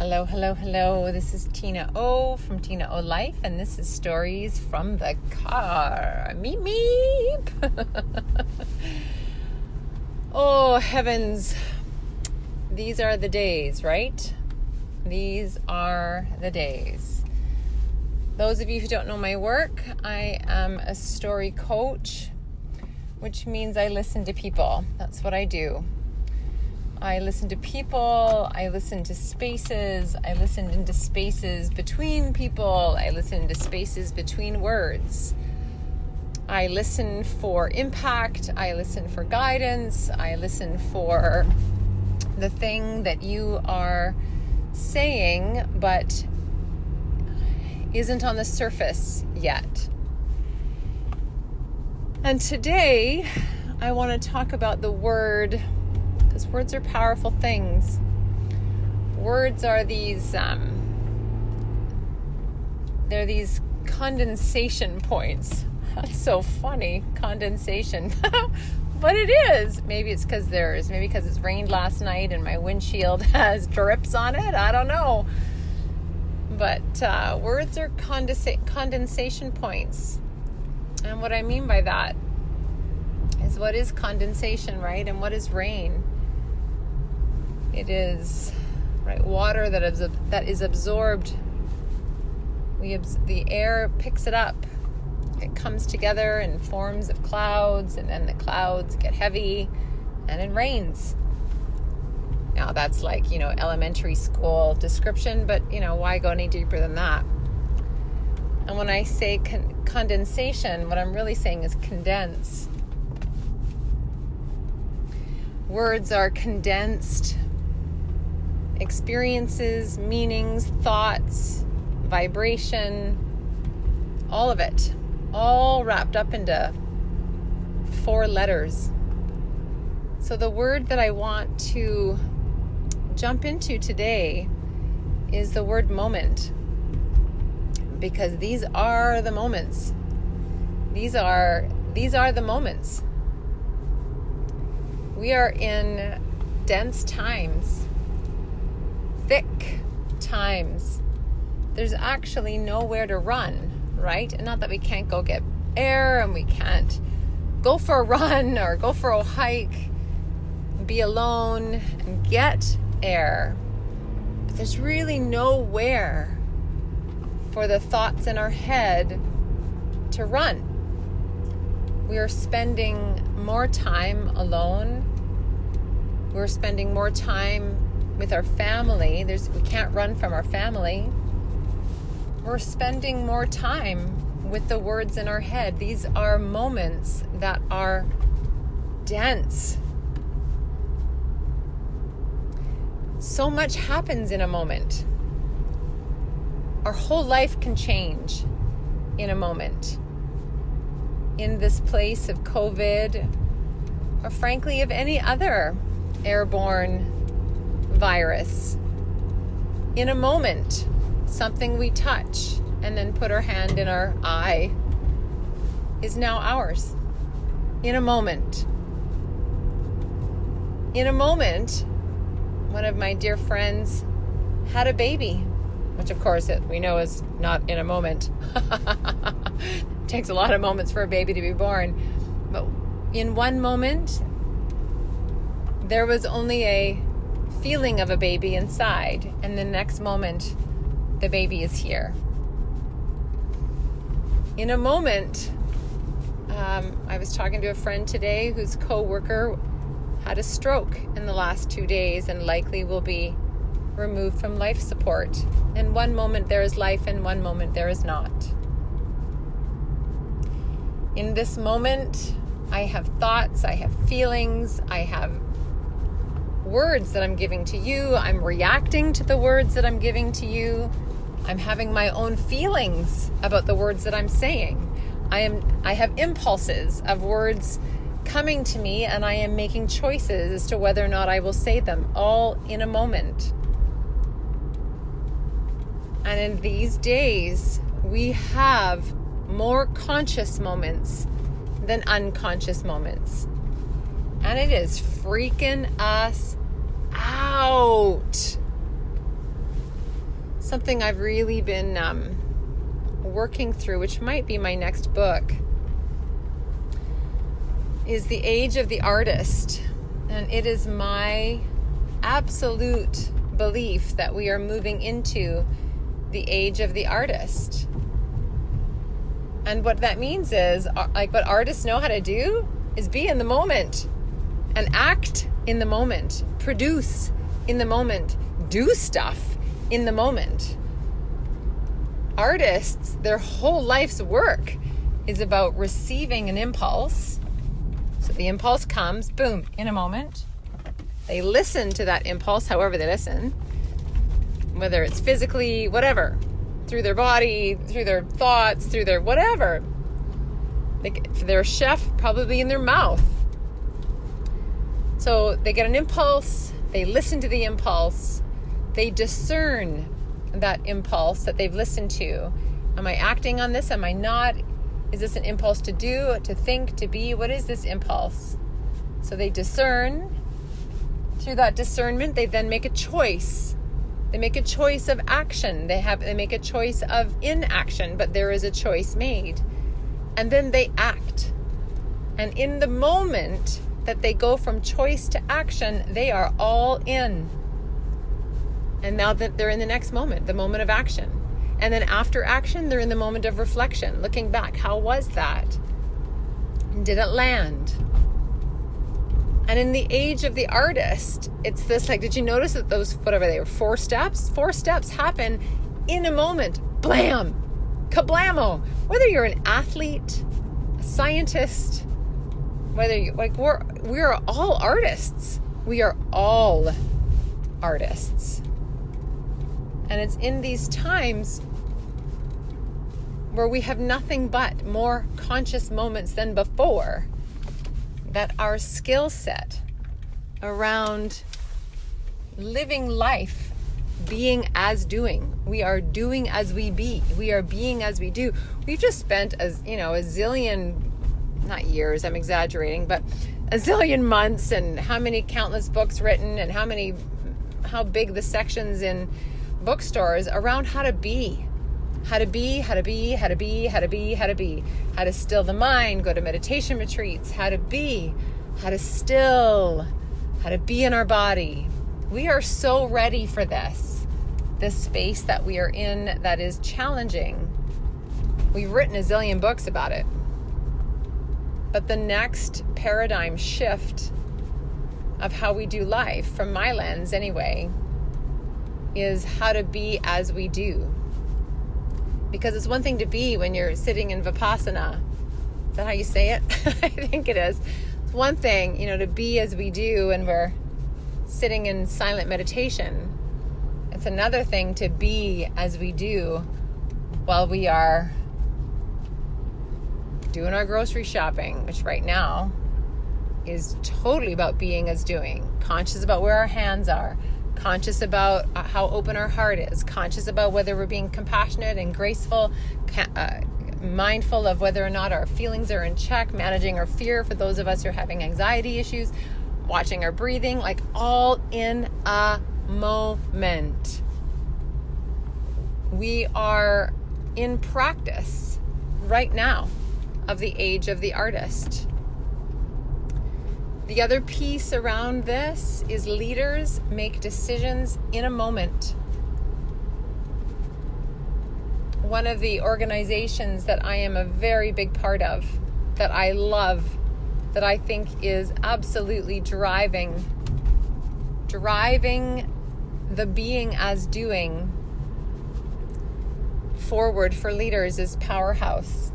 Hello, hello, hello. This is TinaO from TinaO Life, and this is Stories from the Car. Meep, meep. Oh, heavens. These are the days, right? These are the days. Those of you who don't know my work, I am a story coach, which means I listen to people. That's what I do. I listen to people, I listen to spaces, I listen into spaces between people, I listen into spaces between words. I listen for impact, I listen for guidance, I listen for the thing that you are saying but isn't on the surface yet. And today I want to talk about the word, because words are powerful things. Words are these, they're these condensation points. That's so funny, condensation. But it is. Maybe it's because it's rained last night and my windshield has drips on it. I don't know. But words are condensation points. And what I mean by that is, what is condensation, right? And what is rain? It is, right, water that is absorbed. The air picks it up. It comes together in forms of clouds, and then the clouds get heavy, and it rains. Now that's like, elementary school description, but, why go any deeper than that? And when I say condensation, what I'm really saying is condense. Words are condensed experiences, meanings, thoughts, vibration, all of it, all wrapped up into 4 letters. So the word that I want to jump into today is the word moment, because these are the moments. These are the moments. We are in dense times, thick times. There's actually nowhere to run, right? And not that we can't go get air and we can't go for a run or go for a hike, be alone and get air. But there's really nowhere for the thoughts in our head to run. We are spending more time alone. We're spending more time with our family. We can't run from our family. We're spending more time with the words in our head. These are moments that are dense. So much happens in a moment. Our whole life can change in a moment. In this place of COVID, or frankly of any other airborne virus. In a moment, something we touch and then put our hand in our eye is now ours. In a moment. In a moment, one of my dear friends had a baby, which of course we know is not in a moment. It takes a lot of moments for a baby to be born. But in one moment, there was only a feeling of a baby inside, and the next moment, the baby is here. In a moment, I was talking to a friend today whose coworker had a stroke in the last 2 days and likely will be removed from life support. In one moment there is life, in one moment there is not. In this moment, I have thoughts, I have feelings, I have words that I'm giving to you. I'm reacting to the words that I'm giving to you. I'm having my own feelings about the words that I'm saying. I have impulses of words coming to me, and I am making choices as to whether or not I will say them, all in a moment. And in these days, we have more conscious moments than unconscious moments. And it is freaking us out. something I've really been working through, which might be my next book, is The Age of the Artist. And it is my absolute belief that we are moving into the age of the artist. And what that means is, like, what artists know how to do is be in the moment and act in the moment, produce in the moment, do stuff in the moment. Artists, their whole life's work is about receiving an impulse. So the impulse comes, boom, in a moment. They listen to that impulse, however they listen, whether it's physically, whatever, through their body, through their thoughts, through their whatever. If they're a chef, probably in their mouth. So they get an impulse, they listen to the impulse, they discern that impulse that they've listened to. Am I acting on this? Am I not? Is this an impulse to do, to think, to be? What is this impulse? So they discern. Through that discernment, they then make a choice. They make a choice of action. They make a choice of inaction, but there is a choice made. And then they act. And in the moment that they go from choice to action, they are all in. And now that they're in the next moment, the moment of action. And then after action, they're in the moment of reflection, looking back. How was that? Did it land? And in the age of the artist, it's this, like, did you notice that those, whatever they were, 4 steps? 4 steps happen in a moment. Blam! Kablamo! Whether you're an athlete, a scientist, whether you, like, we're all artists. We are all artists. And it's in these times where we have nothing but more conscious moments than before that our skill set around living life, being as doing. We are doing as we be. We are being as we do. We've just spent, a zillion, not years, I'm exaggerating, but a zillion months, and how many countless books written, and how big the sections in bookstores around how to be. How to be, how to be, how to be, how to be, how to be. How to still the mind, go to meditation retreats, how to be, how to still, how to be in our body. We are so ready for this space that we are in that is challenging. We've written a zillion books about it. But the next paradigm shift of how we do life, from my lens anyway, is how to be as we do. Because it's one thing to be when you're sitting in Vipassana. Is that how you say it? I think it is. It's one thing, to be as we do when we're sitting in silent meditation. It's another thing to be as we do while we are doing our grocery shopping, which right now is totally about being as doing. Conscious about where our hands are. Conscious about how open our heart is, conscious about whether we're being compassionate and graceful, mindful of whether or not our feelings are in check, managing our fear for those of us who are having anxiety issues, watching our breathing, like all in a moment. We are in practice right now of the age of the artist. The other piece around this is leaders make decisions in a moment. One of the organizations that I am a very big part of, that I love, that I think is absolutely driving the being as doing forward for leaders is Powerhouse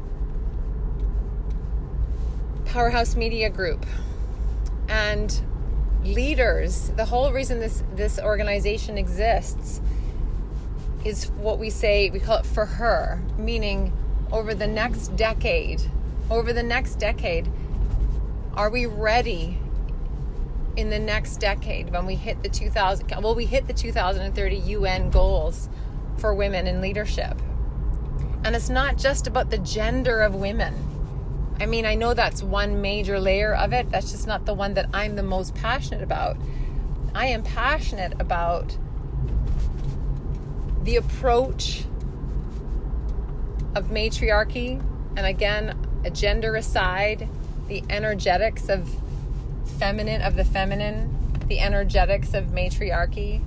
Media Group. And leaders, the whole reason this organization exists is what we call it for her, meaning over the next decade, are we ready in the next decade when we hit the 2030 UN goals for women in leadership? And it's not just about the gender of women. I mean, I know that's one major layer of it. That's just not the one that I'm the most passionate about. I am passionate about the approach of matriarchy, and again, a gender aside, the energetics of the feminine, the energetics of matriarchy.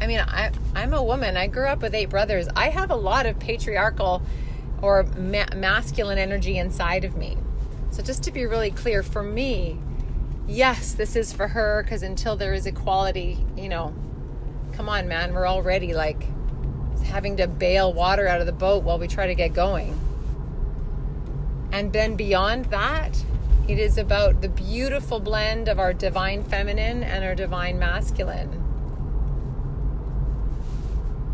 I mean, I'm a woman. I grew up with 8 brothers. I have a lot of patriarchal or masculine energy inside of me. So just to be really clear, for me, yes, this is for her, because until there is equality, come on, man, we're already like having to bail water out of the boat while we try to get going. And then beyond that, it is about the beautiful blend of our divine feminine and our divine masculine.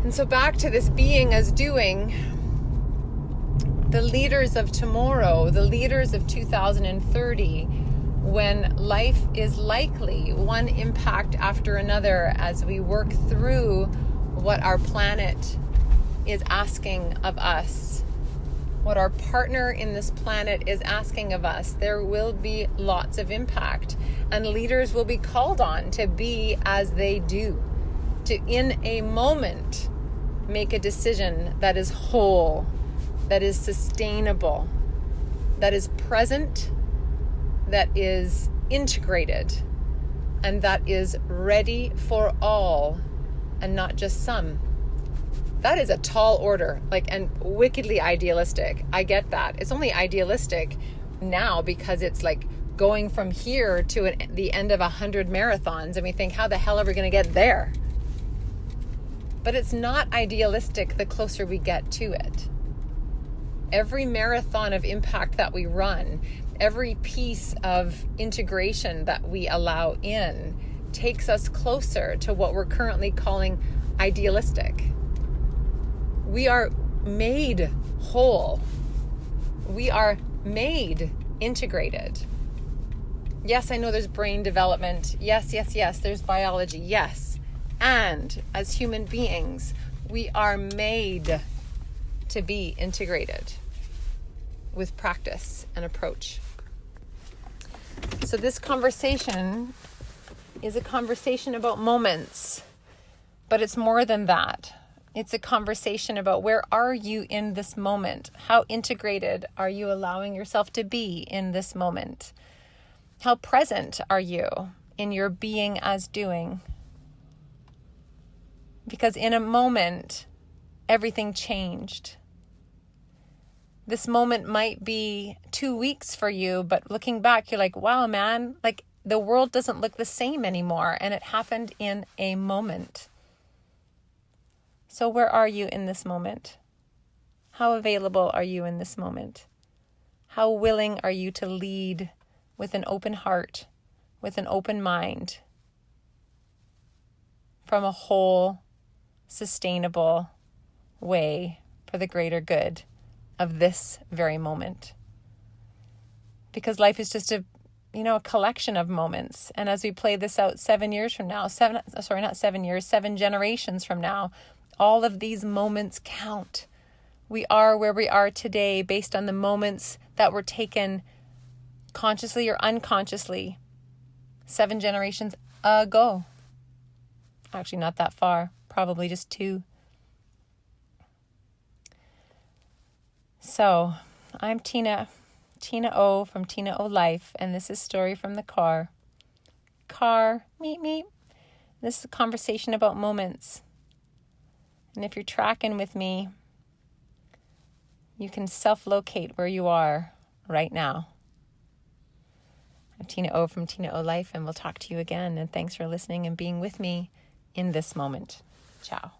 And so back to this being as doing, the leaders of tomorrow, the leaders of 2030, when life is likely one impact after another as we work through what our planet is asking of us, what our partner in this planet is asking of us, there will be lots of impact, and leaders will be called on to be as they do, to in a moment make a decision that is whole, that is sustainable, that is present, that is integrated, and that is ready for all and not just some. That is a tall order, and wickedly idealistic. I get that. It's only idealistic now because it's like going from here to the end of 100 marathons, and we think, how the hell are we going to get there? But it's not idealistic the closer we get to it. Every marathon of impact that we run, every piece of integration that we allow in takes us closer to what we're currently calling idealistic. We are made whole. We are made integrated. Yes, I know there's brain development. Yes, there's biology. Yes. And as human beings, we are made to be integrated with practice and approach. So this conversation is a conversation about moments, but it's more than that. It's a conversation about where are you in this moment? How integrated are you allowing yourself to be in this moment? How present are you in your being as doing? Because in a moment, everything changed. This moment might be 2 weeks for you, but looking back, you're like, wow, man, the world doesn't look the same anymore. And it happened in a moment. So where are you in this moment? How available are you in this moment? How willing are you to lead with an open heart, with an open mind, from a whole, sustainable way for the greater good of this very moment? Because life is just a collection of moments. And as we play this out 7 years from now, 7 generations from now, all of these moments count. We are where we are today based on the moments that were taken consciously or unconsciously 7 generations ago. Actually, not that far. Probably just 2. So, I'm TinaO from TinaO Life, and this is Story from the Car. Meet. This is a conversation about moments. And if you're tracking with me, you can self-locate where you are right now. I'm TinaO from TinaO Life, and we'll talk to you again. And thanks for listening and being with me in this moment. Ciao.